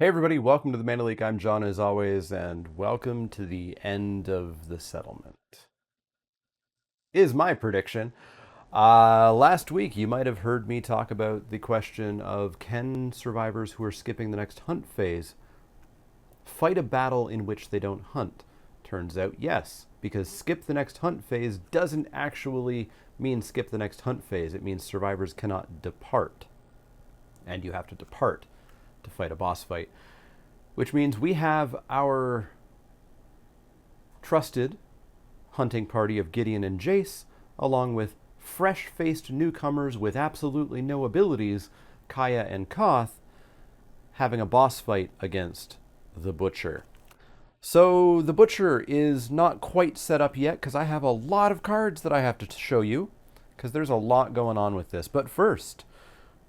Hey everybody, welcome to the Mana Leak. I'm John as always, and welcome to the end of the settlement. Is my prediction. Last week you might have heard me talk about the question of can survivors who are skipping the next hunt phase fight a battle in which they don't hunt? Turns out yes, because skip the next hunt phase doesn't actually mean skip the next hunt phase. It means survivors cannot depart, and you have to depart to fight a boss fight, which means we have our trusted hunting party of Gideon and Jace, along with fresh-faced newcomers with absolutely no abilities, Kaya and Koth, having a boss fight against the Butcher. So the Butcher is not quite set up yet because I have a lot of cards that I have to show you because there's a lot going on with this. But first,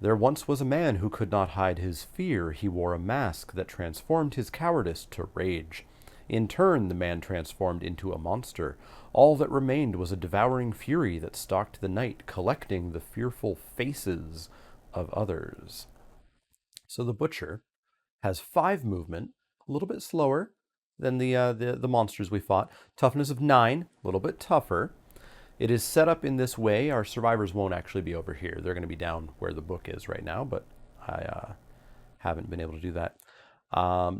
there once was a man who could not hide his fear. He wore a mask that transformed his cowardice to rage. In turn, the man transformed into a monster. All that remained was a devouring fury that stalked the night, collecting the fearful faces of others. So the Butcher has 5 movement, a little bit slower than the monsters we fought. Toughness of 9, a little bit tougher. It is set up in this way. Our survivors won't actually be over here. They're going to be down where the book is right now, but I haven't been able to do that.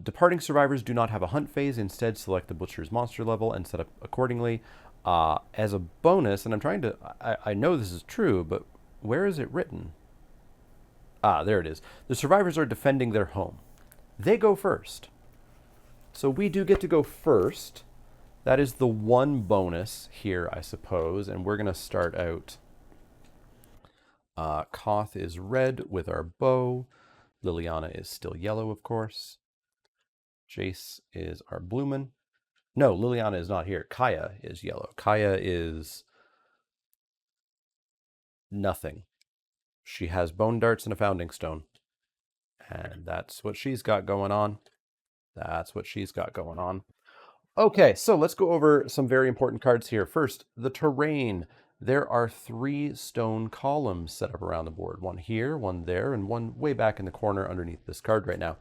Departing survivors do not have a hunt phase. Instead, select the Butcher's monster level and set up accordingly. As a bonus, and I'm trying to... I know this is true, but where is it written? There it is. The survivors are defending their home. They go first. So we do get to go first. That is the one bonus here, I suppose. And we're going to start out. Koth is red with our bow. Liliana is still yellow, of course. Jace is our bloomin'. No, Liliana is not here. Kaya is yellow. Kaya is nothing. She has bone darts and a founding stone. And that's what she's got going on. That's what she's got going on. Okay, so let's go over some very important cards here. First, the terrain. There are 3 stone columns set up around the board. One here, one there, and one way back in the corner underneath this card right now.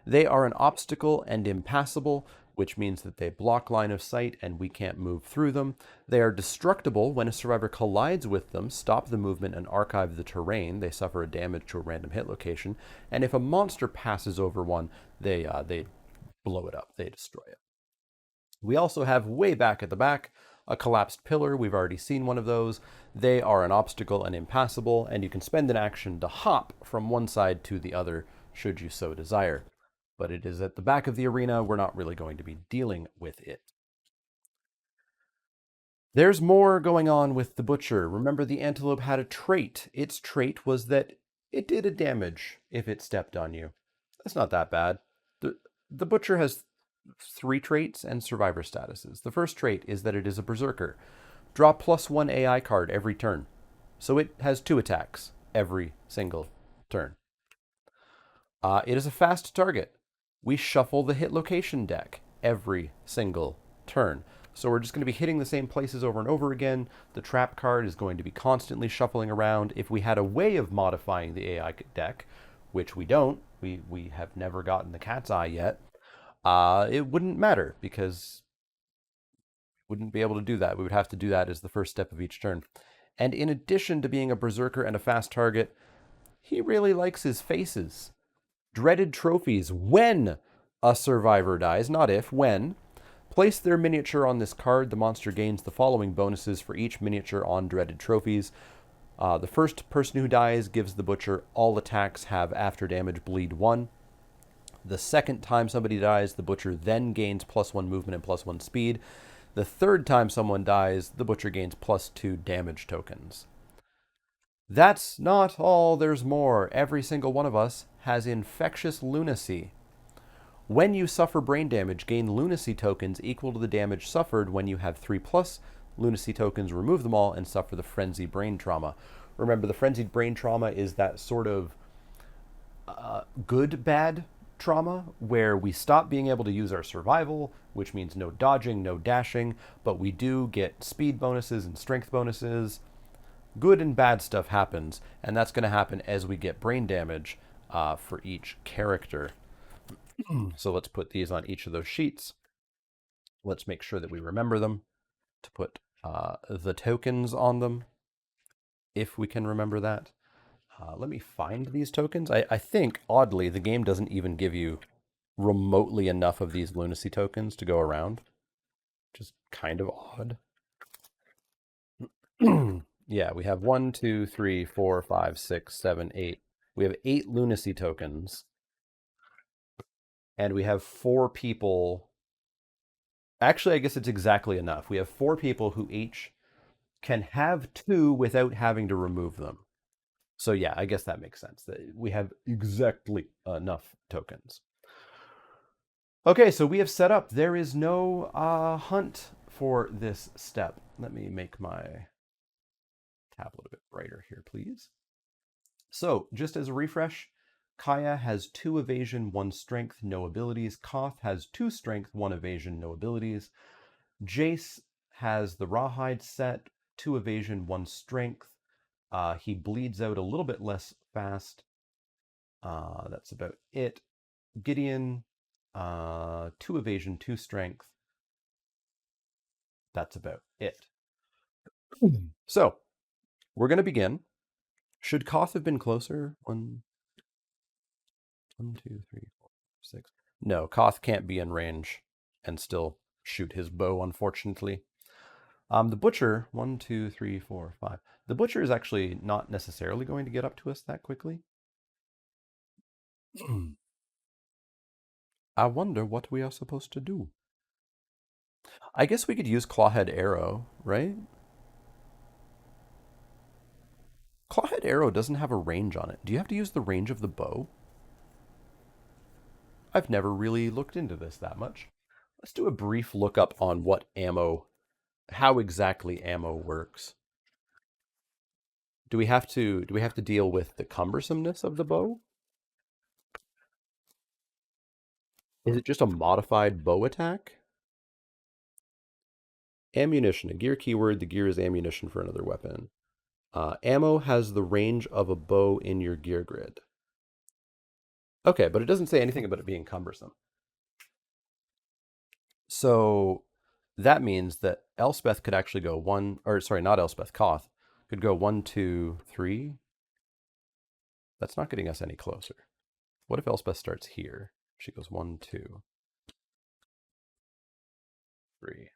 They are an obstacle and impassable, which means that they block line of sight and we can't move through them. They are destructible. When a survivor collides with them, stop the movement and archive the terrain. They suffer a damage to a random hit location. And if a monster passes over one, they blow it up. They destroy it. We also have way back at the back a collapsed pillar. We've already seen one of those. They are an obstacle and impassable, and you can spend an action to hop from one side to the other should you so desire. But it is at the back of the arena. We're not really going to be dealing with it. There's more going on with the Butcher. Remember, the Antelope had a trait. Its trait was that it did a damage if it stepped on you. That's not that bad. The Butcher has 3 traits and survivor statuses. The first trait is that it is a berserker. Draw +1 AI card every turn. So it has 2 attacks every single turn. It is a fast target. We shuffle the hit location deck every single turn. So we're just going to be hitting the same places over and over again. The trap card is going to be constantly shuffling around. If we had a way of modifying the AI deck, which we don't, we have never gotten the cat's eye yet, it wouldn't matter because we wouldn't be able to do that. We would have to do that as the first step of each turn. And in addition to being a berserker and a fast target, he really likes his faces. Dreaded trophies. When a survivor dies, not if, when. Place their miniature on this card. The monster gains the following bonuses for each miniature on dreaded trophies. The first person who dies gives the Butcher all attacks have after damage bleed 1. The second time somebody dies, the Butcher then gains +1 movement and +1 speed. The third time someone dies, the Butcher gains +2 damage tokens. That's not all, there's more. Every single one of us has infectious lunacy. When you suffer brain damage, gain lunacy tokens equal to the damage suffered. When you have 3+ lunacy tokens, remove them all and suffer the frenzied brain trauma. Remember, the frenzied brain trauma is that sort of good-bad trauma where we stop being able to use our survival, which means no dodging, no dashing, but we do get speed bonuses and strength bonuses. Good and bad stuff happens, and that's going to happen as we get brain damage for each character. So let's put these on each of those sheets. Let's make sure that we remember them to put the tokens on them, if we can remember that. Let me find these tokens. I think, oddly, the game doesn't even give you remotely enough of these lunacy tokens to go around, which is kind of odd. Yeah, we have 1, 2, 3, 4, 5, 6, 7, 8. We have 8 lunacy tokens, and we have 4 people. Actually, I guess it's exactly enough. We have 4 people who each can have 2 without having to remove them. So yeah, I guess that makes sense. We have exactly enough tokens. Okay, so we have set up. There is no hunt for this step. Let me make my tablet a bit brighter here, please. So, just as a refresh, Kaya has 2 evasion, 1 strength, no abilities. Koth has 2 strength, 1 evasion, no abilities. Jace has the Rawhide set, 2 evasion, 1 strength. He bleeds out a little bit less fast. That's about it. Gideon, 2 evasion, 2 strength. That's about it. So, we're going to begin. Should Koth have been closer? 1, 2, 3, 4, 6. No, Koth can't be in range and still shoot his bow, unfortunately. The Butcher, 1, 2, 3, 4, 5. The Butcher is actually not necessarily going to get up to us that quickly. I wonder what we are supposed to do. I guess we could use Clawhead Arrow, right? Clawhead Arrow doesn't have a range on it. Do you have to use the range of the bow? I've never really looked into this that much. Let's do a brief lookup on what ammo, how exactly ammo works. Do we have to deal with the cumbersomeness of the bow? Is it just a modified bow attack? Ammunition, a gear keyword. The gear is ammunition for another weapon. Ammo has the range of a bow in your gear grid. Okay, but it doesn't say anything about it being cumbersome. So that means that Elspeth could actually go not Elspeth, Koth could go 1, 2, 3. That's not getting us any closer. What if Elspeth starts here? She goes 1, 2, 3.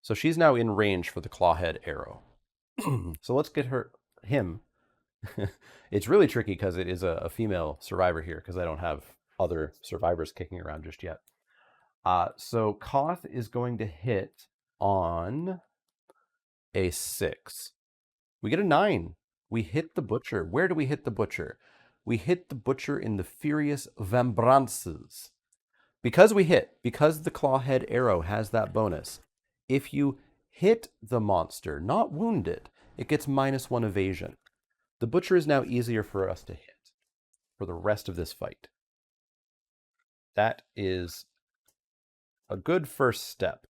So she's now in range for the clawhead arrow. So let's get him. It's really tricky because it is a female survivor here because I don't have other survivors kicking around just yet. So Koth is going to hit on a 6. We get a 9. We hit the Butcher. Where do we hit the Butcher? We hit the Butcher in the Furious Vambrances. Because the Clawhead Arrow has that bonus, if you hit the monster, not wound it, it gets -1 evasion. The Butcher is now easier for us to hit for the rest of this fight. That is a good first step.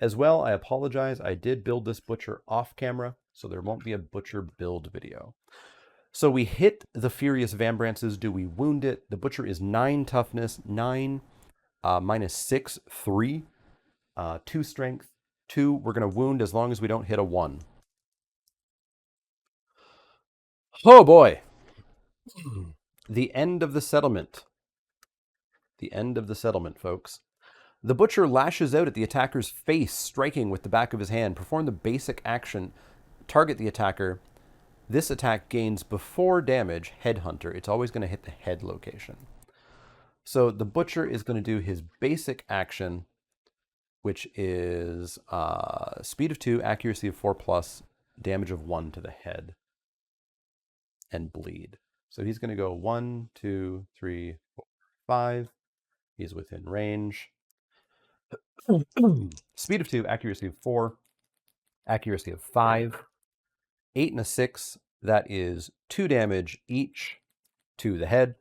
As well, I apologize, I did build this Butcher off camera, so there won't be a Butcher build video. So we hit the Furious Vambrances. Do we wound it? The Butcher is 9 toughness, 9 -6, 3, 2 strength, 2. We're going to wound as long as we don't hit a 1. Oh boy! The end of the settlement. The end of the settlement, folks. The Butcher lashes out at the attacker's face, striking with the back of his hand. Perform the basic action. Target the attacker. This attack gains before damage Headhunter. It's always going to hit the head location. So the Butcher is going to do his basic action, which is speed of 2, accuracy of 4+, damage of 1 to the head, and bleed. So he's going to go 1, 2, 3, 4, 5. He's within range. Speed of 2, accuracy of 4, accuracy of 5, 8 and a 6. That is 2 damage each to the head,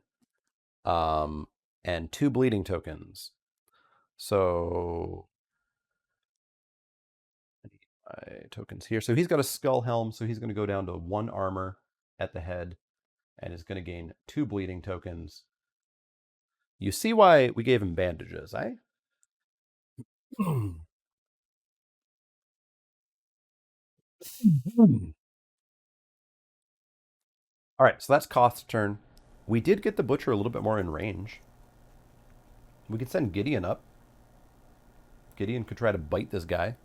and 2 bleeding tokens. So I need my tokens here. So he's got a skull helm, so he's going to go down to 1 armor at the head and is going to gain 2 bleeding tokens. You see why we gave him bandages, eh? All right, so that's Koth's turn. We did get the Butcher a little bit more in range. We could send Gideon up. Gideon could try to bite this guy.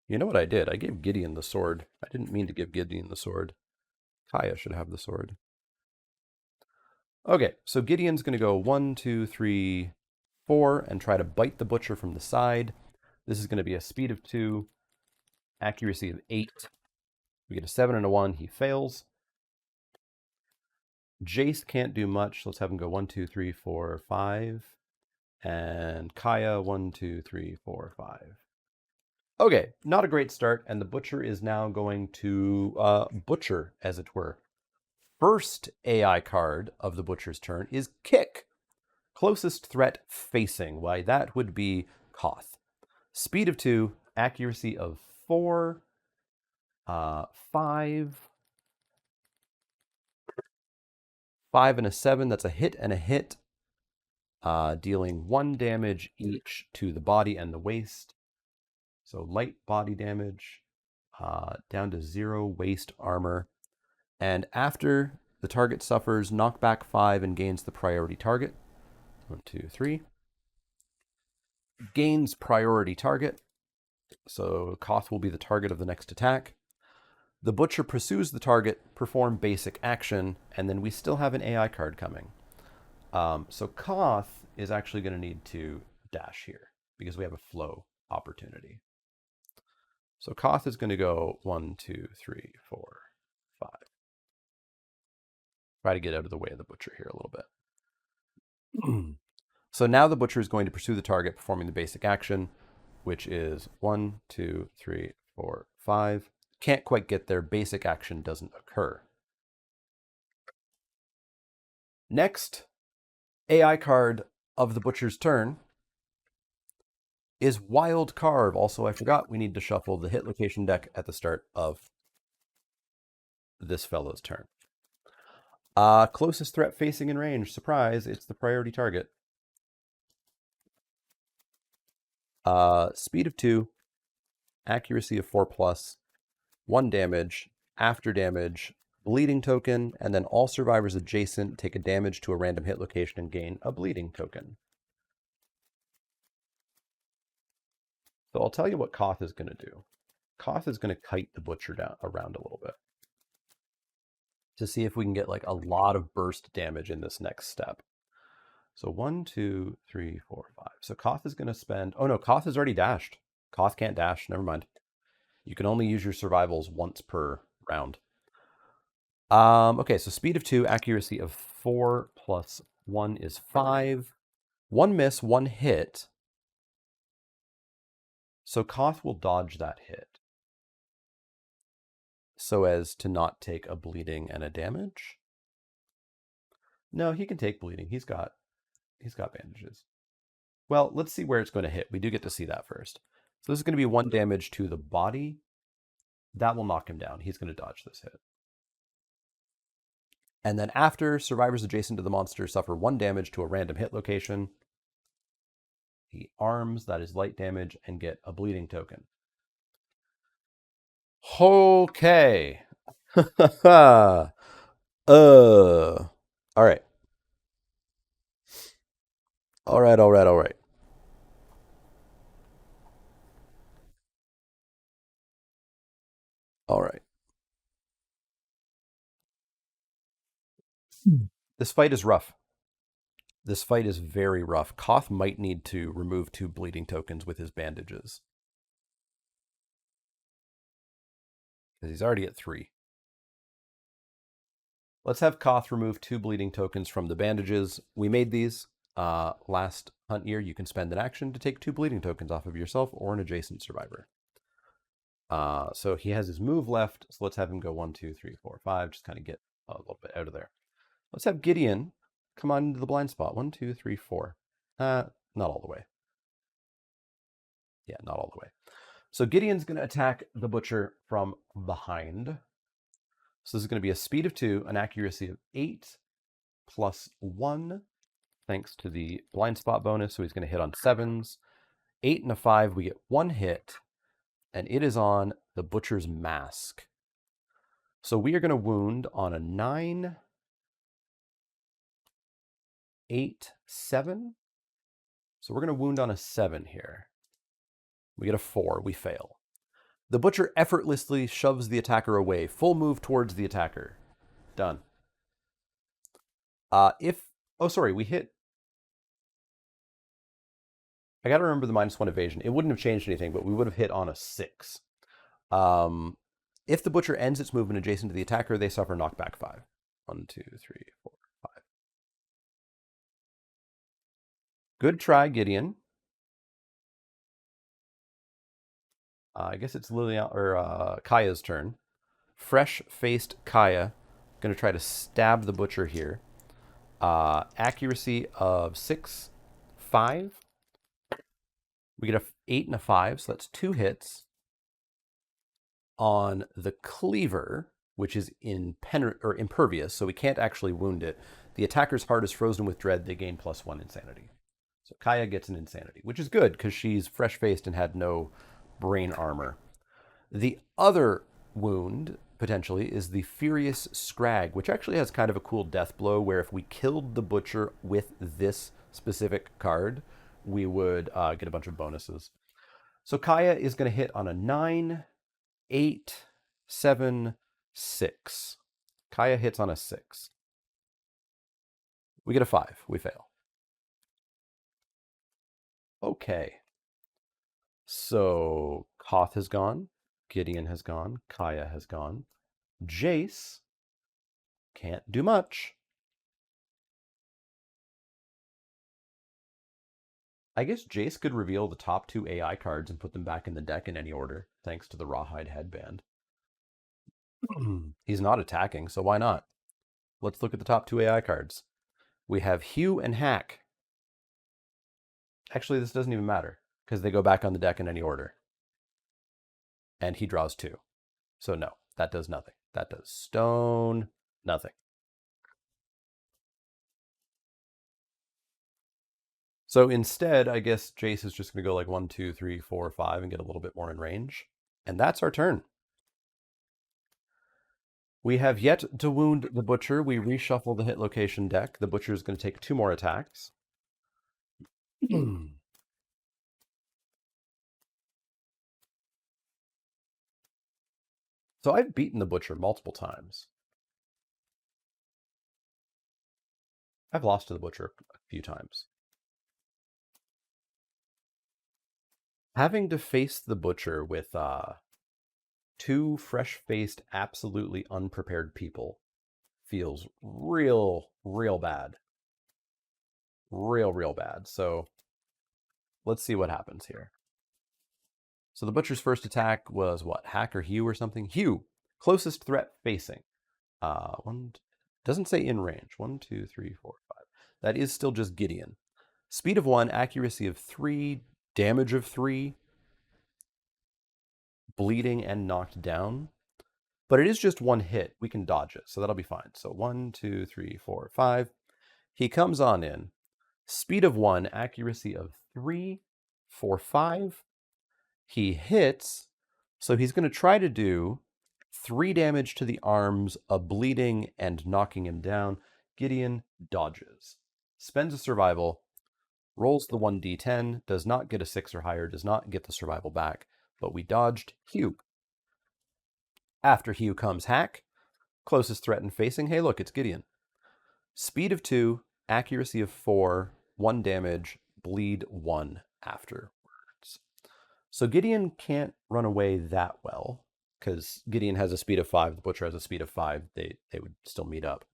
You know what I did? I gave Gideon the sword. I didn't mean to give Gideon the sword. Kaya should have the sword. Okay, so Gideon's going to go 1, 2, 3, 4 and try to bite the Butcher from the side. This is going to be a speed of 2, accuracy of 8. We get a 7 and a 1. He fails. Jace can't do much. Let's have him go 1, 2, 3, 4, 5. And Kaya 1, 2, 3, 4, 5. Okay, not a great start, and the Butcher is now going to butcher, as it were. First AI card of the Butcher's turn is Kick. Closest threat facing. Why, that would be Koth. Speed of 2, accuracy of 4, 5, 5 and a 7. That's a hit and a hit, dealing 1 damage each to the body and the waist. So light body damage, down to 0 waist armor. And after the target suffers knockback 5 and gains the priority target. 1, 2, 3. Gains priority target. So Koth will be the target of the next attack. The Butcher pursues the target, perform basic action, and then we still have an AI card coming. So Koth is actually going to need to dash here because we have a flow opportunity. So Koth is going to go 1, 2, 3, 4, 5. Try to get out of the way of the Butcher here a little bit. So now the Butcher is going to pursue the target, performing the basic action, which is 1, 2, 3, 4, 5. Can't quite get there. Basic action doesn't occur. Next AI card of the Butcher's turn is Wild Carve. Also, I forgot we need to shuffle the hit location deck at the start of this fellow's turn. Closest threat facing in range. Surprise, it's the priority target. Speed of 2, accuracy of 4+, 1 damage, after damage, bleeding token, and then all survivors adjacent take a damage to a random hit location and gain a bleeding token. So I'll tell you what Koth is going to do. Koth is going to kite the Butcher down around a little bit to see if we can get like a lot of burst damage in this next step. So 1, 2, 3, 4, 5. So Koth is going to spend... Oh no, Koth has already dashed. Koth can't dash. Never mind. You can only use your survivals once per round. Okay, so speed of 2, accuracy of 4 plus 1 is 5. 1 miss, 1 hit. So Koth will dodge that hit so as to not take a bleeding and a damage. No, he can take bleeding. He's got bandages. Well, let's see where it's going to hit. We do get to see that first. So this is going to be 1 damage to the body. That will knock him down. He's going to dodge this hit. And then after, survivors adjacent to the monster suffer 1 damage to a random hit location. He arms, that is light damage, and get a bleeding token. Okay. All right. All right. All right. This fight is rough. This fight is very rough. Koth might need to remove 2 bleeding tokens with his bandages. Because he's already at 3. Let's have Koth remove 2 bleeding tokens from the bandages. We made these last hunt year. You can spend an action to take 2 bleeding tokens off of yourself or an adjacent survivor. So he has his move left. So let's have him go 1, 2, 3, 4, 5. Just kind of get a little bit out of there. Let's have Gideon come on into the blind spot. 1, 2, 3, 4. Not all the way. Yeah, not all the way. So Gideon's going to attack the Butcher from behind. So this is going to be a speed of 2, an accuracy of 8, plus 1, thanks to the blind spot bonus. So he's going to hit on 7s. 8 and a 5, we get 1 hit, and it is on the Butcher's Mask. So we are going to wound on a 9, 8, 7. So we're going to wound on a 7 here. We get a 4, we fail. The Butcher effortlessly shoves the attacker away, full move towards the attacker. Done. We hit. I got to remember the -1 evasion. It wouldn't have changed anything, but we would have hit on a 6. If the Butcher ends its movement adjacent to the attacker, they suffer knockback 5. 1, 2, 3, 4, 5. Good try, Gideon. I guess it's Lilian or Kaya's turn. Fresh-faced Kaya, going to try to stab the Butcher here. Accuracy of 6, 5. We get a 8 and a 5, so that's 2 hits. On the cleaver, which is impervious, so we can't actually wound it. The attacker's heart is frozen with dread. They gain +1 insanity. So Kaya gets an insanity, which is good because she's fresh-faced and had no brain armor. The other wound, potentially, is the Furious Scrag, which actually has kind of a cool death blow where if we killed the Butcher with this specific card, we would get a bunch of bonuses. So Kaya is going to hit on a 9, 8, 7, 6. Kaya hits on a 6. We get a 5. We fail. Okay. So Koth has gone. Gideon has gone. Kaya has gone. Jace can't do much. I guess Jace could reveal the top 2 AI cards and put them back in the deck in any order, thanks to the Rawhide headband. He's not attacking, so why not? Let's look at the top 2 AI cards. We have Hugh and Hack. Actually, this doesn't even matter, because they go back on the deck in any order. And he draws 2. So no, that does nothing. That does stone, nothing. So instead, I guess Jace is just going to go like 1, 2, 3, 4, 5 and get a little bit more in range. And that's our turn. We have yet to wound the Butcher. We reshuffle the hit location deck. The Butcher is going to take 2 more attacks. So I've beaten the Butcher multiple times. I've lost to the Butcher a few times. Having to face the Butcher with 2 fresh-faced, absolutely unprepared people feels real bad. Real bad. So let's see what happens here. So the Butcher's first attack was what? Hack or Hugh or something? Hugh, closest threat facing. Doesn't say in range. 1, 2, 3, 4, 5. That is still just Gideon. Speed of 1, accuracy of 3, damage of 3, bleeding and knocked down. But it is just 1 hit. We can dodge it, so that'll be fine. So 1, 2, 3, 4, 5. He comes on in. Speed of 1, accuracy of 3, 4, 5. He hits, so he's going to try to do 3 damage to the arms, a bleeding, and knocking him down. Gideon dodges. Spends a survival, rolls the 1d10, does not get a 6 or higher, does not get the survival back, but we dodged Hugh. After Hugh comes Hack, closest threat and facing. Hey, look, it's Gideon. Speed of 2, accuracy of 4, 1 damage, bleed 1 afterwards. So Gideon can't run away that well, because Gideon has a speed of 5, the Butcher has a speed of 5, they would still meet up.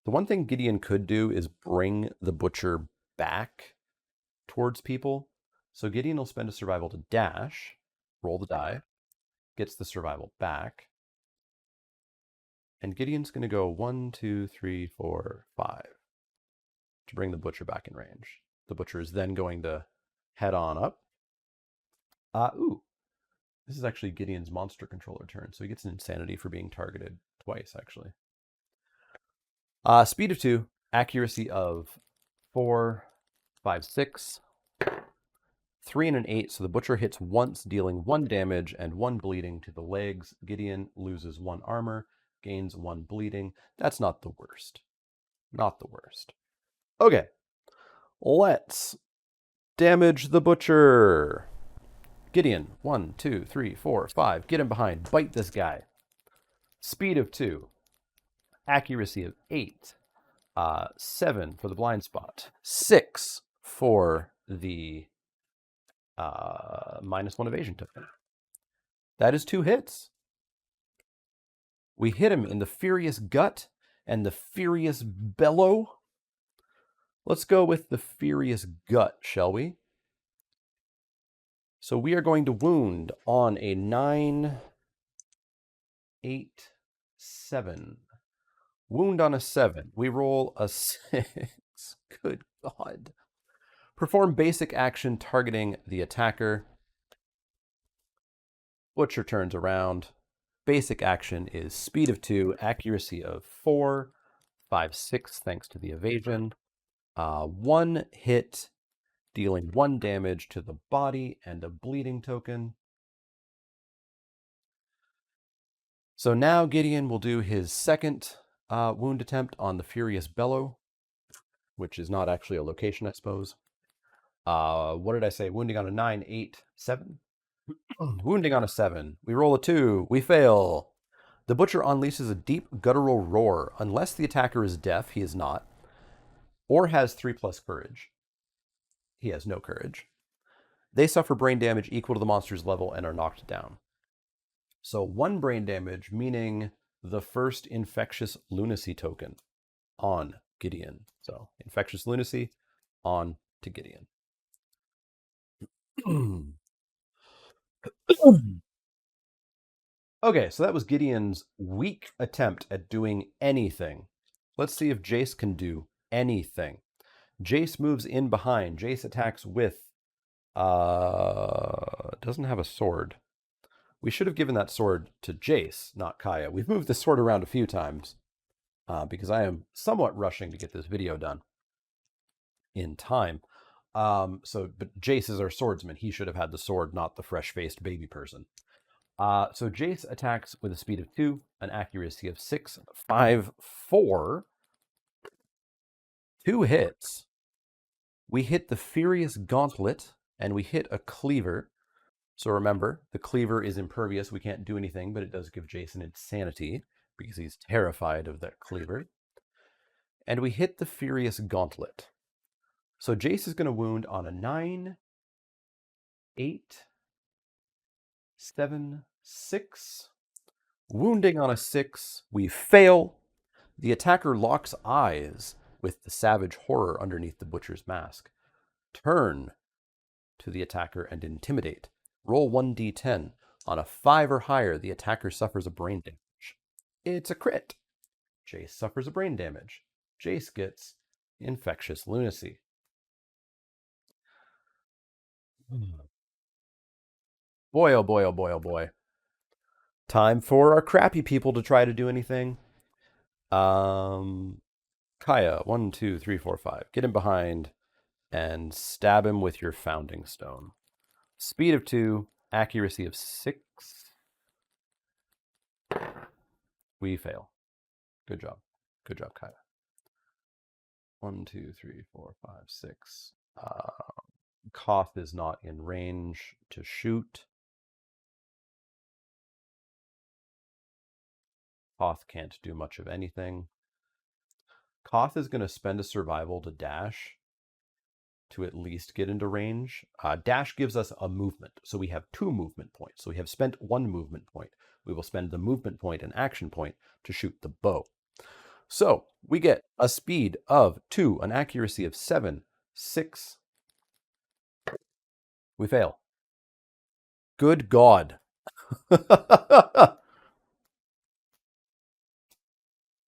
The one thing Gideon could do is bring the Butcher back towards people. So Gideon will spend a survival to dash, roll the die, gets the survival back. And Gideon's going to go 1, 2, 3, 4, 5 to bring the Butcher back in range. The Butcher is then going to head on up. This is actually Gideon's monster controller turn, so he gets an insanity for being targeted twice, actually. Speed of 2, accuracy of 4, 5, 6, 3 and an 8, so the butcher hits once, dealing 1 damage and 1 bleeding to the legs. Gideon loses 1 armor, gains 1 bleeding. That's not the worst. Not the worst. Okay, let's damage the butcher. Gideon, 1, 2, 3, 4, 5. Get him behind. Bite this guy. Speed of 2. Accuracy of 8. 7 for the blind spot. 6 for the -1 evasion token. That is 2 hits. We hit him in the Furious Gut and the Furious Bellow. Let's go with the Furious Gut, shall we? So we are going to wound on a 9, 8, 7. Wound on a 7. We roll a 6. Good God. Perform basic action targeting the attacker. Butcher turns around. Basic action is speed of 2, accuracy of 4, 5, 6, thanks to the evasion. 1 hit, dealing 1 damage to the body and a bleeding token. So now Gideon will do his second wound attempt on the Furious Bellow, which is not actually a location, I suppose. What did I say? Wounding on a 9, 8, 7? Wounding on a 7. We roll a 2. We fail. The butcher unleashes a deep guttural roar. Unless the attacker is deaf, he is not, or has 3+ courage. He has no courage. They suffer brain damage equal to the monster's level and are knocked down. So 1 brain damage, meaning the first infectious lunacy token on Gideon. So infectious lunacy on to Gideon. Okay, so that was Gideon's weak attempt at doing anything. Let's see if Jace can do anything. Jace moves in behind. Jace attacks with... doesn't have a sword. We should have given that sword to Jace, not Kaya. We've moved the sword around a few times because I am somewhat rushing to get this video done in time. But Jace is our swordsman. He should have had the sword, not the fresh-faced baby person. So Jace attacks with a speed of 2, an accuracy of 6, 5, 4. 2 hits. We hit the Furious Gauntlet, and we hit a Cleaver. So remember, the Cleaver is impervious. We can't do anything, but it does give Jason insanity because he's terrified of that Cleaver. And we hit the Furious Gauntlet. So Jace is going to wound on a 9, 8, 7, 6. Wounding on a 6. We fail. The attacker locks eyes with the savage horror underneath the butcher's mask. Turn to the attacker and intimidate. Roll 1d10. On a 5 or higher, the attacker suffers a brain damage. It's a crit. Jace suffers a brain damage. Jace gets infectious lunacy. Boy, oh boy, oh boy, oh boy. Time for our crappy people to try to do anything. Kaya, 1, 2, 3, 4, 5. Get him behind and stab him with your founding stone. Speed of 2, accuracy of 6. We fail. Good job. Good job, Kaya. 1, 2, 3, 4, 5, 6. Koth is not in range to shoot. Koth can't do much of anything. Koth is going to spend a survival to dash to at least get into range. Dash gives us a movement, so we have 2 movement points. So we have spent 1 movement point. We will spend the movement point and action point to shoot the bow. So we get a speed of 2, an accuracy of 7, 6. We fail. Good God.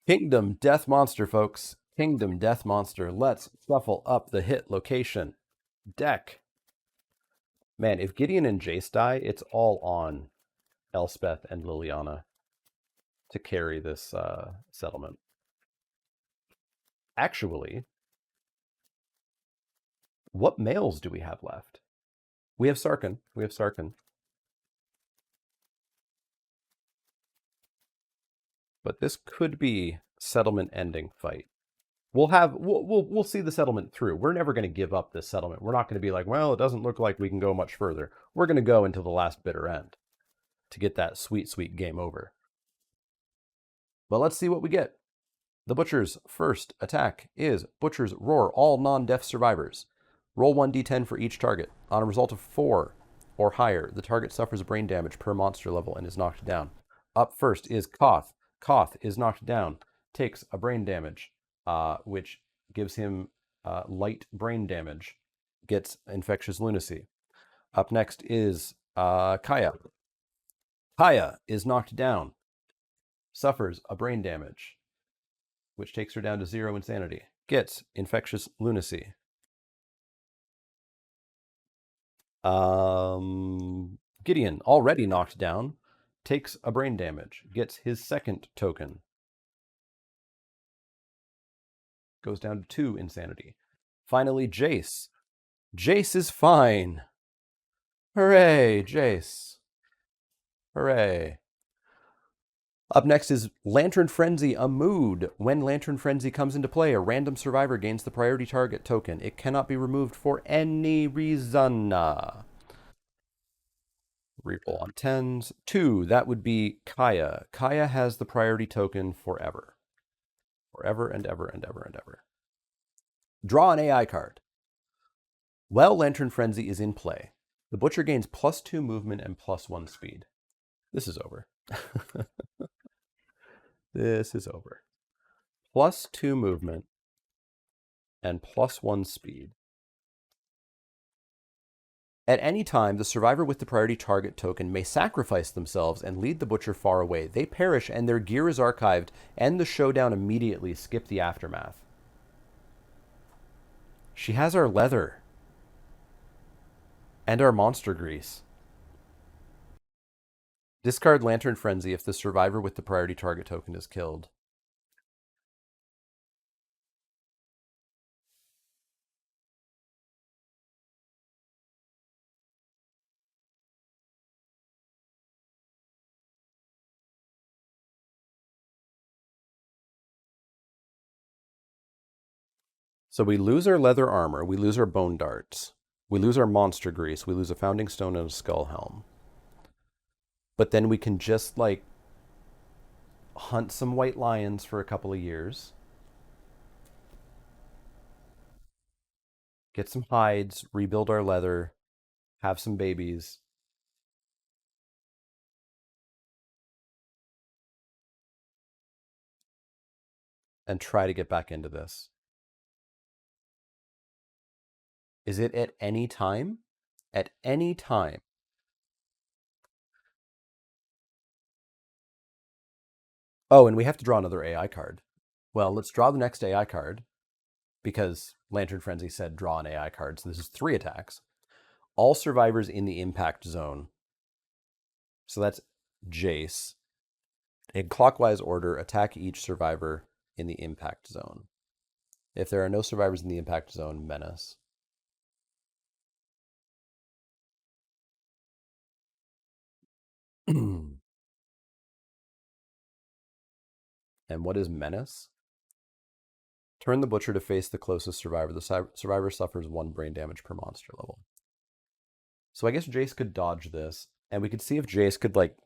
Kingdom Death Monster, folks. Kingdom Death Monster. Let's shuffle up the hit location deck. Man, if Gideon and Jace die, it's all on Elspeth and Liliana to carry this settlement. Actually, what males do we have left? We have Sarkhan. We have Sarkhan. But this could be settlement ending fight. We'll see the settlement through. We're never going to give up this settlement. We're not going to be like, well, it doesn't look like we can go much further. We're going to go until the last bitter end to get that sweet, sweet game over. But let's see what we get. The Butcher's first attack is Butcher's Roar, all non-death survivors. Roll 1d10 for each target. On a result of 4 or higher, the target suffers brain damage per monster level and is knocked down. Up first is Koth. Koth is knocked down, takes a brain damage, which gives him light brain damage, gets infectious lunacy. Up next is Kaya. Kaya is knocked down, suffers a brain damage, which takes her down to 0 insanity, gets infectious lunacy. Gideon, already knocked down, takes a brain damage, gets his second token, goes down to 2 insanity. Finally, Jace. Jace is fine. Hooray, Jace. Hooray. Up next is Lantern Frenzy, a mood. When Lantern Frenzy comes into play, a random survivor gains the priority target token. It cannot be removed for any reason. Reroll on 10s. 2, that would be Kaya. Kaya has the priority token forever. Forever and ever and ever and ever. Draw an AI card. While Lantern Frenzy is in play, the Butcher gains +2 movement and +1 speed. This is over. This is over. +2 movement and +1 speed. At any time, the survivor with the priority target token may sacrifice themselves and lead the Butcher far away. They perish and their gear is archived. End the showdown immediately. Skip the aftermath. She has our leather. And our monster grease. Discard Lantern Frenzy if the survivor with the priority target token is killed. So we lose our leather armor, we lose our bone darts, we lose our monster grease, we lose a founding stone and a skull helm. But then we can just like hunt some white lions for a couple of years, get some hides, rebuild our leather, have some babies. And try to get back into this. Is it at any time? At any time. Oh, and we have to draw another AI card. Well, let's draw the next AI card because Lantern Frenzy said draw an AI card. So this is 3 attacks. All survivors in the impact zone. So that's Jace. In clockwise order, attack each survivor in the impact zone. If there are no survivors in the impact zone, menace. And what is menace? Turn the Butcher to face the closest survivor. The survivor suffers 1 brain damage per monster level. So I guess Jace could dodge this, and we could see if Jace could, like...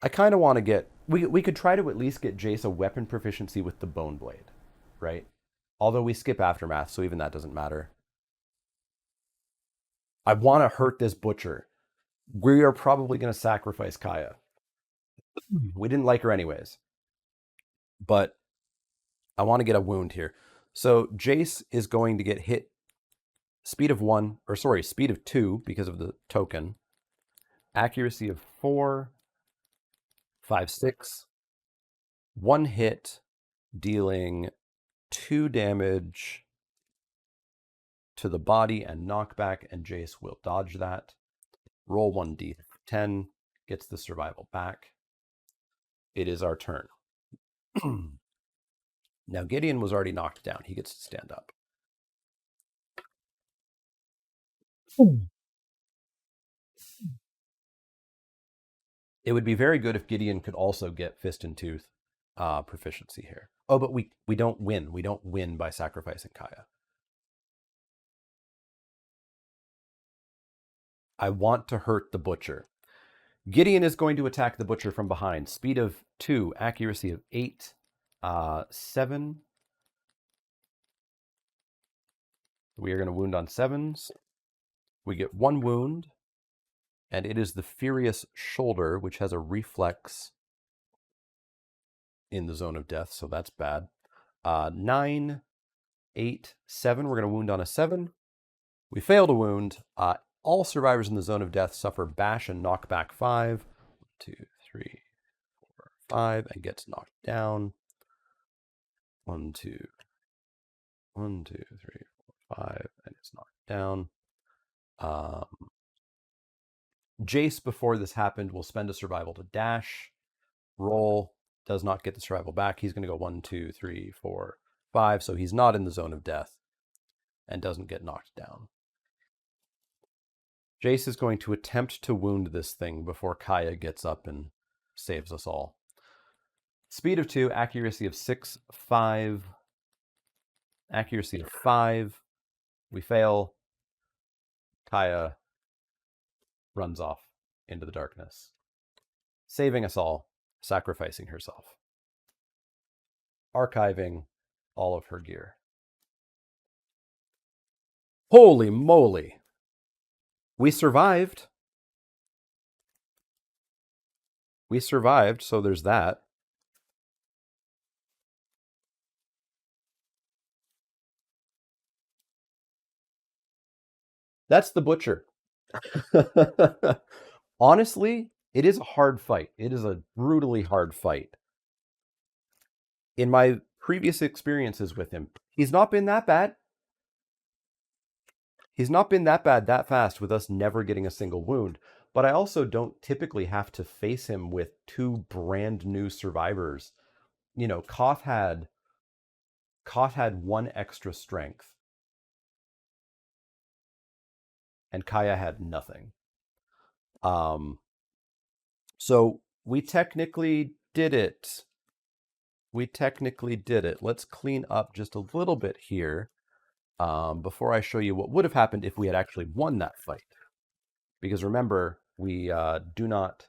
I kind of want to get... We could try to at least get Jace a weapon proficiency with the Bone Blade, right? Although we skip Aftermath, so even that doesn't matter. I want to hurt this Butcher. We are probably going to sacrifice Kaya. We didn't like her anyways. But I want to get a wound here. So Jace is going to get hit speed of 1, or sorry, speed of 2 because of the token. Accuracy of 4, 5, 6. 1 hit, dealing 2 damage to the body and knockback, and Jace will dodge that. Roll 1d10, gets the survival back. It is our turn. Now, Gideon was already knocked down. He gets to stand up. It would be very good if Gideon could also get Fist and Tooth proficiency here. Oh, but we don't win. We don't win by sacrificing Kaya. I want to hurt the Butcher. Gideon is going to attack the Butcher from behind. Speed of 2, accuracy of 8, 7. We are going to wound on 7s. We get 1 wound, and it is the Furious Shoulder, which has a reflex in the zone of death, so that's bad. 9, 8, 7. We're going to wound on a 7. We fail to wound. All survivors in the zone of death suffer bash and knockback 5. 1, 2, 3, 4, 5, and gets knocked down. 1, 2, 1, 2, 3, 4, 5, and it's knocked down. Jace, before this happened, will spend a survival to dash. Roll, does not get the survival back. He's going to go 1, 2, 3, 4, 5, so he's not in the zone of death and doesn't get knocked down. Jace is going to attempt to wound this thing before Kaya gets up and saves us all. Speed of 2, accuracy of 6, 5. Accuracy of 5. We fail. Kaya runs off into the darkness, saving us all, sacrificing herself, archiving all of her gear. Holy moly! We survived. We survived, so there's that. That's the Butcher. Honestly, it is a hard fight. It is a brutally hard fight. In my previous experiences with him, he's not been that bad. He's not been that bad that fast with us never getting a single wound. But I also don't typically have to face him with 2 brand new survivors. You know, Koth had 1 extra strength. And Kaya had nothing. So we technically did it. Let's clean up just a little bit here before I show you what would have happened if we had actually won that fight. Because remember, we do not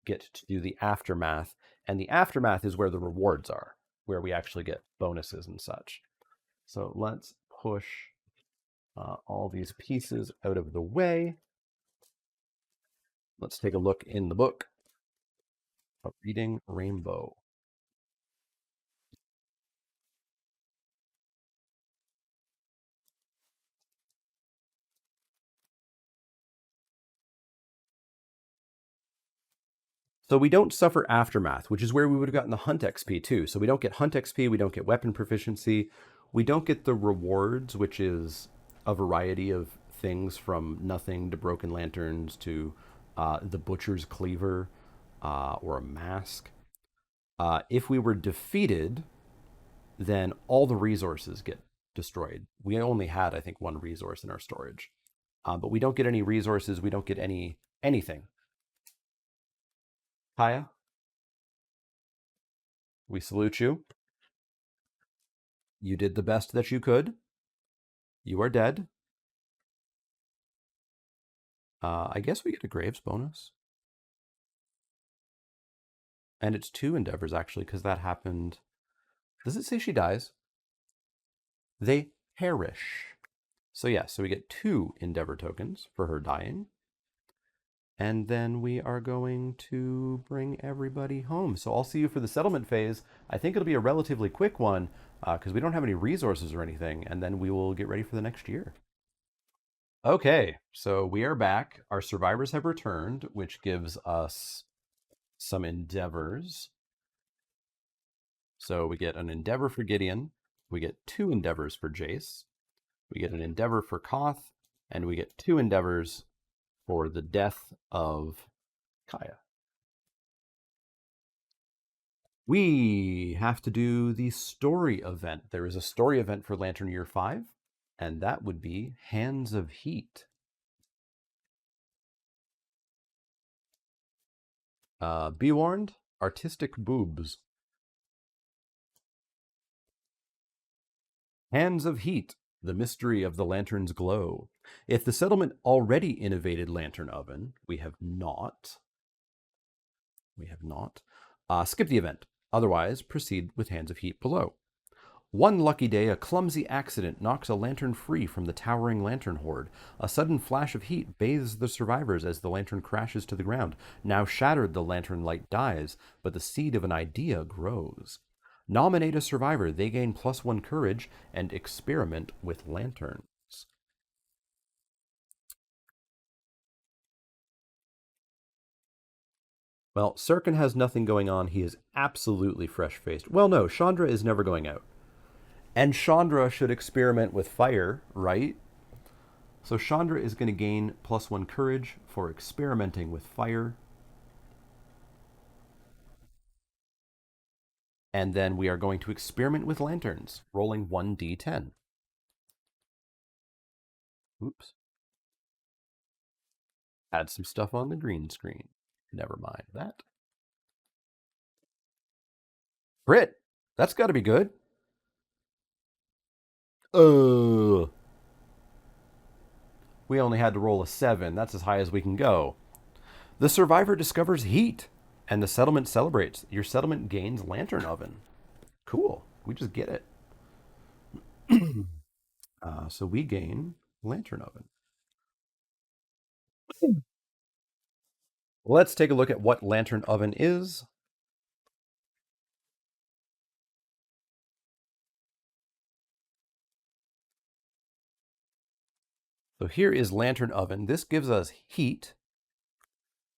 get to do the aftermath, and the aftermath is where the rewards are, where we actually get bonuses and such. So let's push all these pieces out of the way. Let's take a look in the book of Reading Rainbow. So we don't suffer aftermath, which is where we would have gotten the hunt XP too. So we don't get hunt XP, we don't get weapon proficiency, we don't get the rewards, which is a variety of things from nothing to broken lanterns to the butcher's cleaver or a mask. If we were defeated, then all the resources get destroyed. We only had, I think, 1 resource in our storage. But we don't get any resources, we don't get anything. Kaya, we salute you. You did the best that you could. You are dead. I guess we get a Graves bonus. And it's 2 endeavors, actually, because that happened. Does it say she dies? They perish. So yeah, so we get 2 endeavor tokens for her dying. And then we are going to bring everybody home. So I'll see you for the settlement phase. I think it'll be a relatively quick one because we don't have any resources or anything. And then we will get ready for the next year. Okay, so we are back. Our survivors have returned, which gives us some endeavors. So we get an endeavor for Gideon. We get 2 endeavors for Jace. We get an endeavor for Koth, and we get 2 endeavors for the death of Kaya. We have to do the story event. There is a story event for Lantern Year 5, and that would be Hands of Heat. Be warned, artistic boobs. Hands of Heat, the mystery of the lantern's glow. If the settlement already innovated lantern oven, we have not. Skip the event. Otherwise, proceed with Hands of Heat below. One lucky day, a clumsy accident knocks a lantern free from the towering lantern horde. A sudden flash of heat bathes the survivors as the lantern crashes to the ground. Now shattered, the lantern light dies, but the seed of an idea grows. Nominate a survivor. They gain +1 courage and experiment with lanterns. Well, Sirkin has nothing going on. He is absolutely fresh-faced. Well, no, Chandra is never going out. And Chandra should experiment with fire, right? So Chandra is going to gain +1 courage for experimenting with fire. And then we are going to experiment with lanterns, rolling 1d10. Oops. Add some stuff on the green screen. Never mind that. Crit! That's got to be good. We only had to roll a 7. That's as high as we can go. The survivor discovers heat, and the settlement celebrates. Your settlement gains lantern oven. Cool. We just get it. So we gain lantern oven. Let's take a look at what lantern oven is. So here is lantern oven. This gives us heat.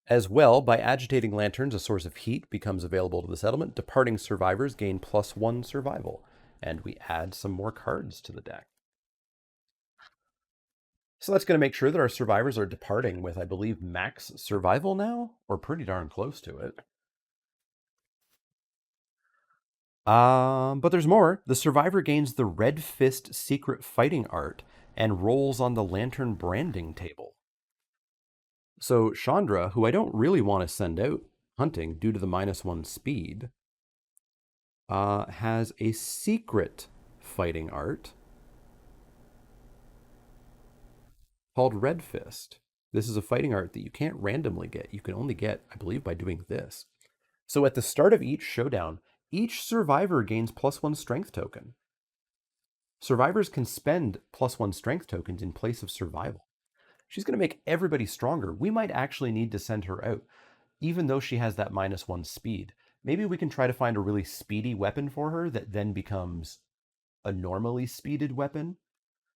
As well, by agitating lanterns, a source of heat becomes available to the settlement. Departing survivors gain +1 survival. And we add some more cards to the deck. So that's going to make sure that our survivors are departing with, I believe, max survival now, or pretty darn close to it. But there's more. The survivor gains the Red Fist secret fighting art and rolls on the lantern branding table. So Chandra, who I don't really want to send out hunting due to the -1 speed, has a secret fighting art called Red Fist. This is a fighting art that you can't randomly get. You can only get, I believe, by doing this. So at the start of each showdown, each survivor gains +1 strength token. Survivors can spend +1 strength tokens in place of survival. She's going to make everybody stronger. We might actually need to send her out, even though she has that -1 speed. Maybe we can try to find a really speedy weapon for her that then becomes a normally speeded weapon.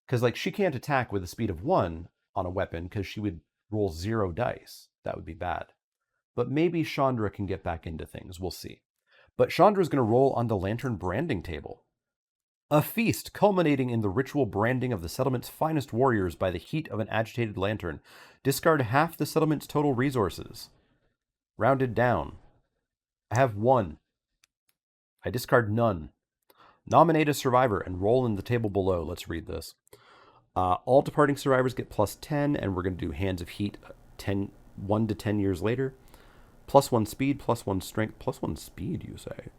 Because, like, she can't attack with a speed of 1 on a weapon because she would roll 0 dice. That would be bad. But maybe Chandra can get back into things. We'll see. But Chandra's going to roll on the lantern branding table. A feast culminating in the ritual branding of the settlement's finest warriors by the heat of an agitated lantern. Discard half the settlement's total resources. Rounded down. I have 1. I discard none. Nominate a survivor and roll in the table below. Let's read this. All departing survivors get +10, and we're going to do Hands of Heat 1 to 10 years later. +1 speed, +1 strength, +1 speed, you say?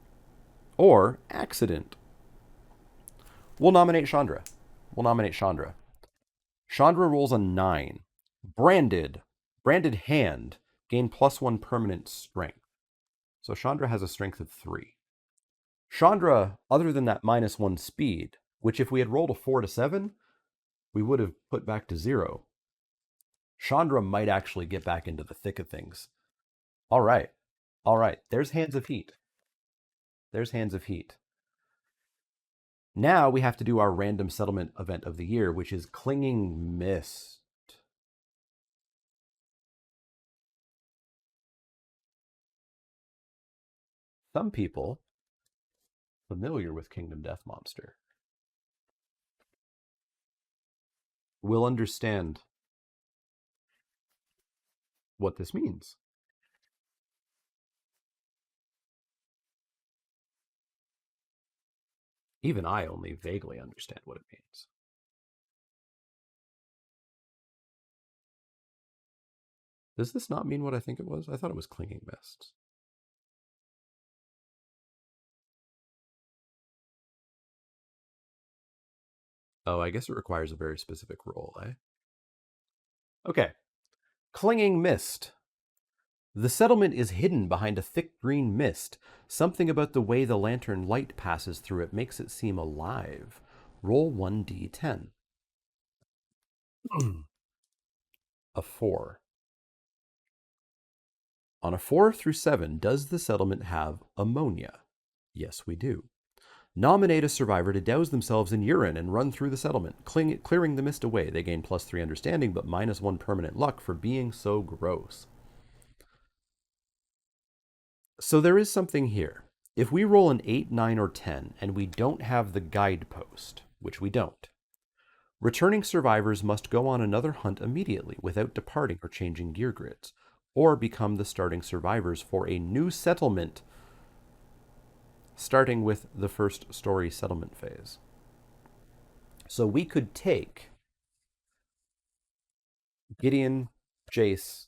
Or accident. We'll nominate Chandra. Chandra rolls a 9. Branded hand, gain +1 permanent strength. So Chandra has a strength of 3. Chandra, other than that -1 speed, which if we had rolled a 4 to 7, we would have put back to 0. Chandra might actually get back into the thick of things. All right. There's Hands of Heat. Now we have to do our random settlement event of the year, which is Clinging Mist. Some people familiar with Kingdom Death Monster will understand what this means. Even I only vaguely understand what it means. Does this not mean what I think it was? I thought it was clinging mists. Oh, I guess it requires a very specific roll, eh? Okay. Clinging mist. The settlement is hidden behind a thick green mist. Something about the way the lantern light passes through it makes it seem alive. Roll 1d10. A 4. On a 4 through 7, does the settlement have ammonia? Yes, we do. Nominate a survivor to douse themselves in urine and run through the settlement. Clearing the mist away, they gain +3 understanding, but -1 permanent luck for being so gross. So there is something here. If we roll an 8, 9, or 10, and we don't have the guidepost, which we don't, returning survivors must go on another hunt immediately without departing or changing gear grids, or become the starting survivors for a new settlement, starting with the first story settlement phase. So we could take Gideon, Jace,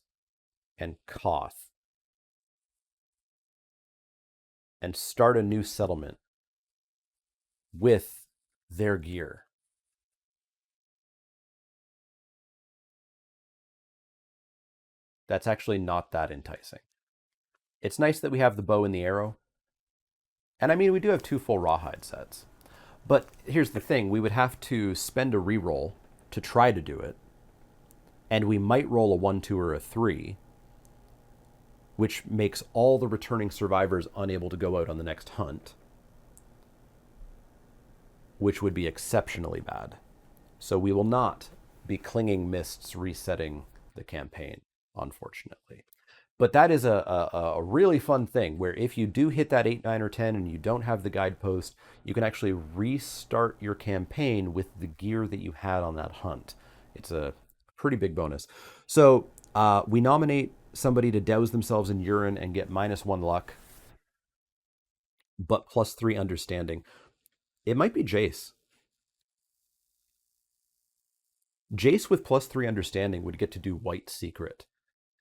and Koth and start a new settlement with their gear. That's actually not that enticing. It's nice that we have the bow and the arrow. And I mean, we do have 2 full rawhide sets. But here's the thing, we would have to spend a reroll to try to do it. And we might roll a 1, 2, or a 3, which makes all the returning survivors unable to go out on the next hunt, which would be exceptionally bad. So we will not be clinging mists resetting the campaign, unfortunately. But that is a really fun thing where if you do hit that 8, 9, or 10 and you don't have the guidepost, you can actually restart your campaign with the gear that you had on that hunt. It's a pretty big bonus. So we nominate somebody to douse themselves in urine and get -1 luck, but +3 understanding. It might be Jace. Jace with +3 understanding would get to do White Secret.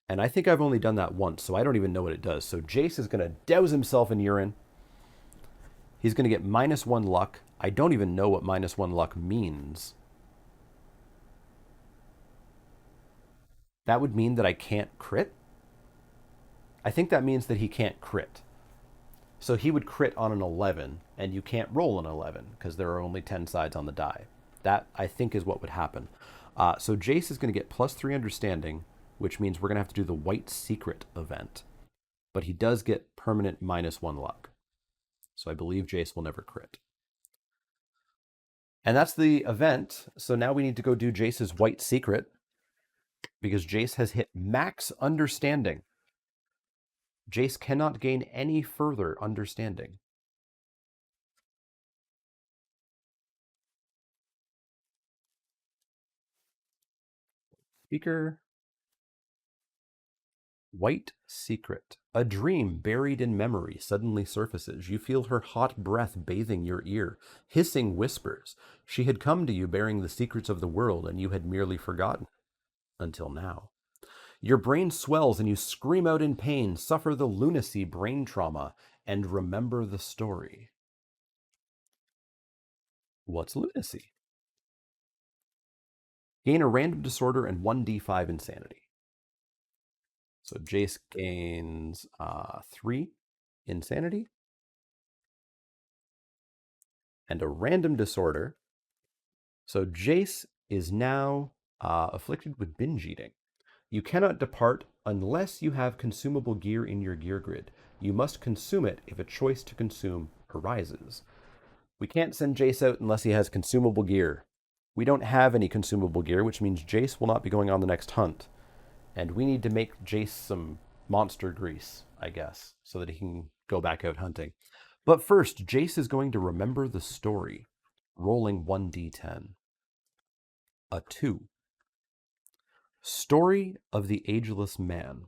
And I think I've only done that once, so I don't even know what it does. So Jace is going to douse himself in urine. He's going to get -1 luck. I don't even know what -1 luck means. That would mean that I can't crit? I think that means that he can't crit. So he would crit on an 11, and you can't roll an 11 because there are only 10 sides on the die. That, I think, is what would happen. So Jace is going to get +3 understanding, which means we're going to have to do the White Secret event. But he does get permanent -1 luck. So I believe Jace will never crit. And that's the event. So now we need to go do Jace's White Secret because Jace has hit max understanding. Jace cannot gain any further understanding. Speaker. White Secret. A dream buried in memory suddenly surfaces. You feel her hot breath bathing your ear, hissing whispers. She had come to you bearing the secrets of the world, and you had merely forgotten. Until now. Your brain swells and you scream out in pain, suffer the lunacy brain trauma, and remember the story. What's lunacy? Gain a random disorder and 1d5 insanity. So Jace gains 3 insanity and a random disorder. So Jace is now afflicted with binge eating. You cannot depart unless you have consumable gear in your gear grid. You must consume it if a choice to consume arises. We can't send Jace out unless he has consumable gear. We don't have any consumable gear, which means Jace will not be going on the next hunt. And we need to make Jace some monster grease, I guess, so that he can go back out hunting. But first, Jace is going to remember the story, rolling 1d10. a 2. Story of the Ageless Man.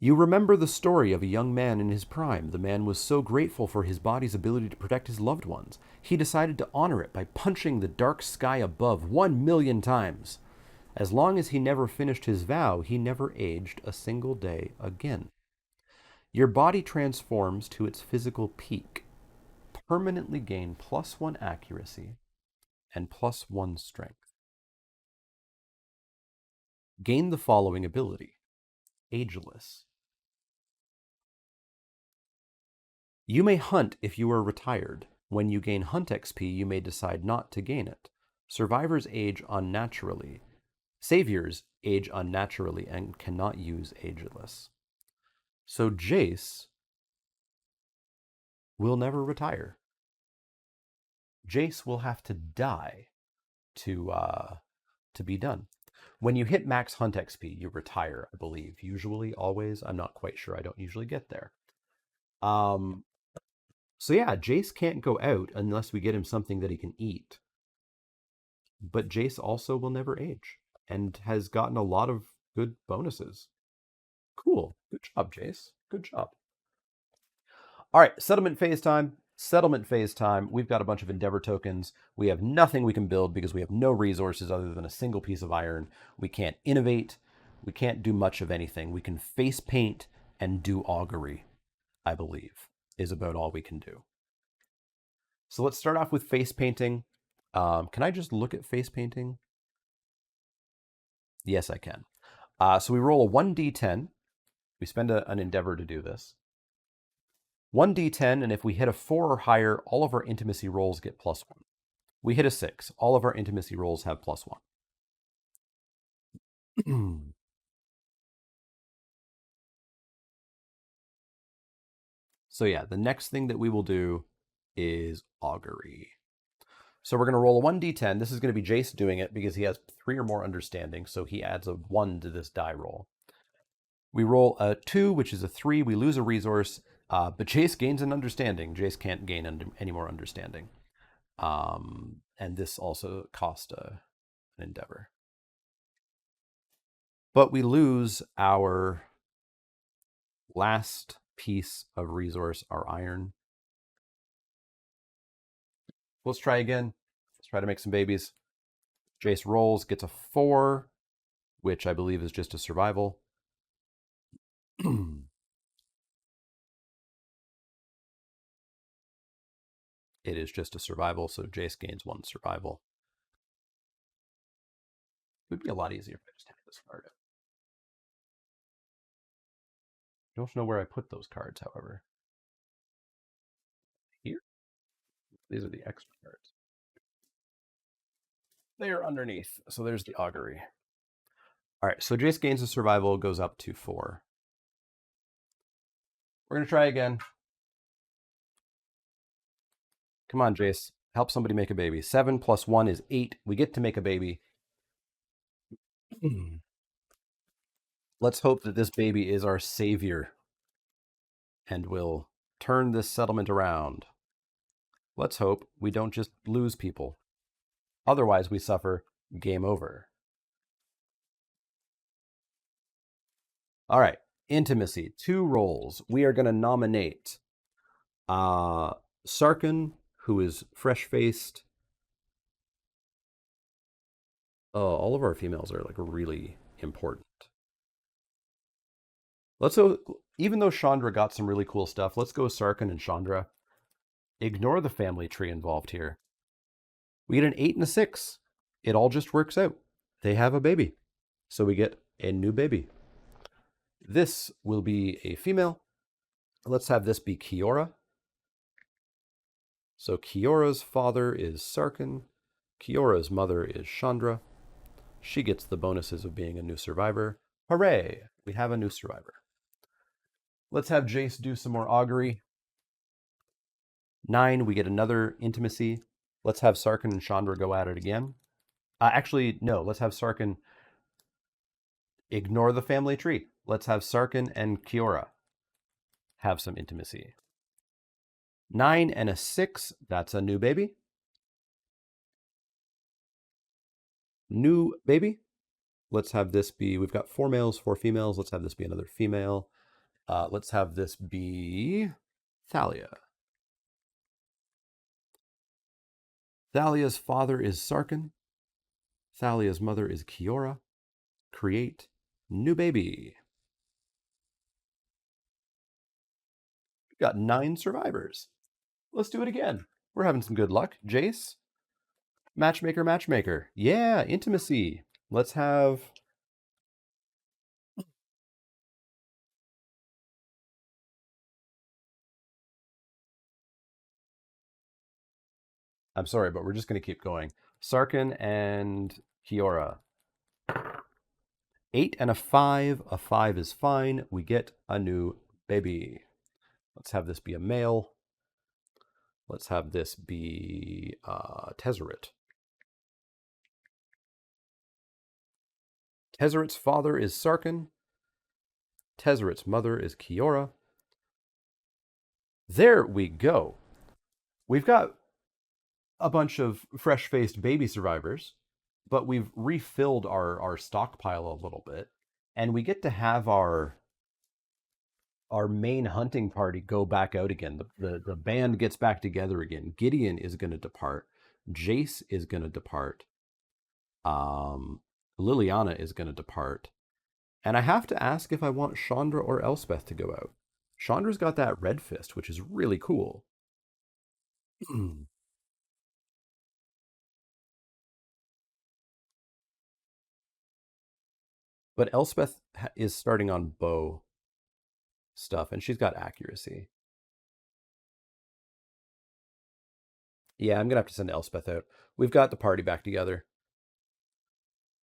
You remember the story of a young man in his prime. The man was so grateful for his body's ability to protect his loved ones. He decided to honor it by punching the dark sky above 1,000,000 times. As long as he never finished his vow, he never aged a single day again. Your body transforms to its physical peak. Permanently gain +1 accuracy and +1 strength. Gain the following ability. Ageless. You may hunt if you are retired. When you gain hunt XP, you may decide not to gain it. Survivors age unnaturally. Saviors age unnaturally and cannot use Ageless. So Jace will never retire. Jace will have to die to be done. When you hit max hunt XP, you retire, I believe. Usually, always. I'm not quite sure. I don't usually get there. So yeah, Jace can't go out unless we get him something that he can eat. But Jace also will never age and has gotten a lot of good bonuses. Cool. Good job, Jace. Good job. All right, settlement phase time. Settlement phase time. We've got a bunch of Endeavor tokens. We have nothing we can build because we have no resources other than a single piece of iron. We can't innovate. We can't do much of anything. We can face paint and do augury, I believe, is about all we can do. So let's start off with face painting. Can I just look at face painting? Yes, I can. So we roll a 1d10. We spend an Endeavor to do this. 1d10, and if we hit a 4 or higher, all of our intimacy rolls get +1. We hit a 6. All of our intimacy rolls have +1. So yeah, the next thing that we will do is augury. So we're going to roll a 1d10. This is going to be Jace doing it because he has 3 or more understanding, so he adds a 1 to this die roll. We roll a 2, which is a 3. We lose a resource, but Jace gains an understanding. Jace can't gain any more understanding. And this also cost an Endeavor. But we lose our last piece of resource, our iron. Let's try again. Let's try to make some babies. Jace rolls, gets a 4, which I believe is just a survival. It is just a survival, so Jace gains 1 survival. It would be a lot easier if I just had this card out. I don't know where I put those cards, however. Here? These are the extra cards. They are underneath, so there's the augury. All right, so Jace gains a survival, goes up to 4. We're going to try again. Come on, Jace. Help somebody make a baby. 7 + 1 is 8. We get to make a baby. Let's hope that this baby is our savior and will turn this settlement around. Let's hope we don't just lose people. Otherwise, we suffer game over. All right, intimacy, 2 rolls. We are going to nominate Sarkin, who is fresh-faced. Oh, all of our females are like really important. Let's go, even though Chandra got some really cool stuff, let's go Sarkin and Chandra. Ignore the family tree involved here. We get an 8 and a 6. It all just works out. They have a baby. So we get a new baby. This will be a female. Let's have this be Kiora. So Kiora's father is Sarkin. Kiora's mother is Chandra. She gets the bonuses of being a new survivor. Hooray! We have a new survivor. Let's have Jace do some more augury. 9, we get another intimacy. Let's have Sarkin and Chandra go at it again. Actually, no, let's have Sarkin ignore the family tree. Let's have Sarkin and Kiora have some intimacy. 9 and a 6, that's a new baby. New baby. Let's have this be, we've got four males, four females. Let's have this be another female. Let's have this be Thalia. Thalia's father is Sarkin. Thalia's mother is Kiora. Create new baby. We've got 9 survivors. Let's do it again. We're having some good luck. Jace, matchmaker, matchmaker. Yeah, intimacy. Let's have. I'm sorry, but we're just going to keep going. Sarkin and Kiora. 8 and a 5. A 5 is fine. We get a new baby. Let's have this be a male. Let's have this be Tezzeret. Tezzeret's father is Sarkin. Tezzeret's mother is Kiora. There we go. We've got a bunch of fresh-faced baby survivors, but we've refilled our stockpile a little bit, and we get to have our main hunting party go back out again. The band gets back together again. Gideon is going to depart. Jace is going to depart. Liliana is going to depart. And I have to ask if I want Chandra or Elspeth to go out. Chandra's got that red fist, which is really cool. But Elspeth is starting on bow stuff, and she's got accuracy. Yeah, I'm gonna have to send Elspeth out. We've got the party back together.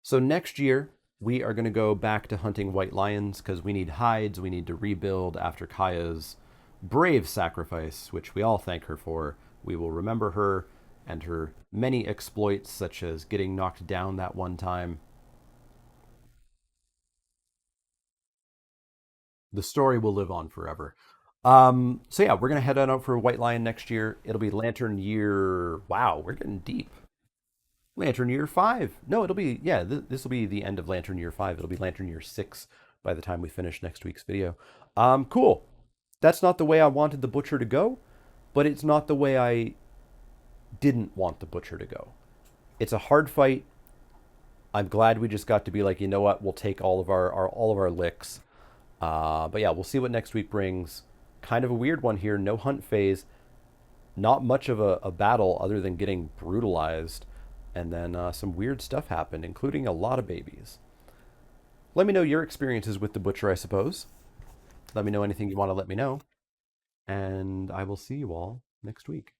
So next year we are gonna go back to hunting white lions because we need hides. We need to rebuild after Kaya's brave sacrifice, which we all thank her for. We will remember her and her many exploits, such as getting knocked down that one time. The story will live on forever. So yeah, we're gonna head on out for White Lion next year. It'll be Lantern Year. Wow, we're getting deep. Lantern Year 5. No, it'll be, yeah, this will be the end of Lantern Year 5. It'll be Lantern Year 6 by the time we finish next week's video. Cool. That's not the way I wanted the Butcher to go, but it's not the way I didn't want the Butcher to go. It's a hard fight. I'm glad we just got to be like, you know what, we'll take all of our licks. But yeah, we'll see what next week brings. Kind of a weird one here. No hunt phase. Not much of a battle other than getting brutalized. And then some weird stuff happened, including a lot of babies. Let me know your experiences with the Butcher, I suppose. Let me know anything you want to let me know. And I will see you all next week.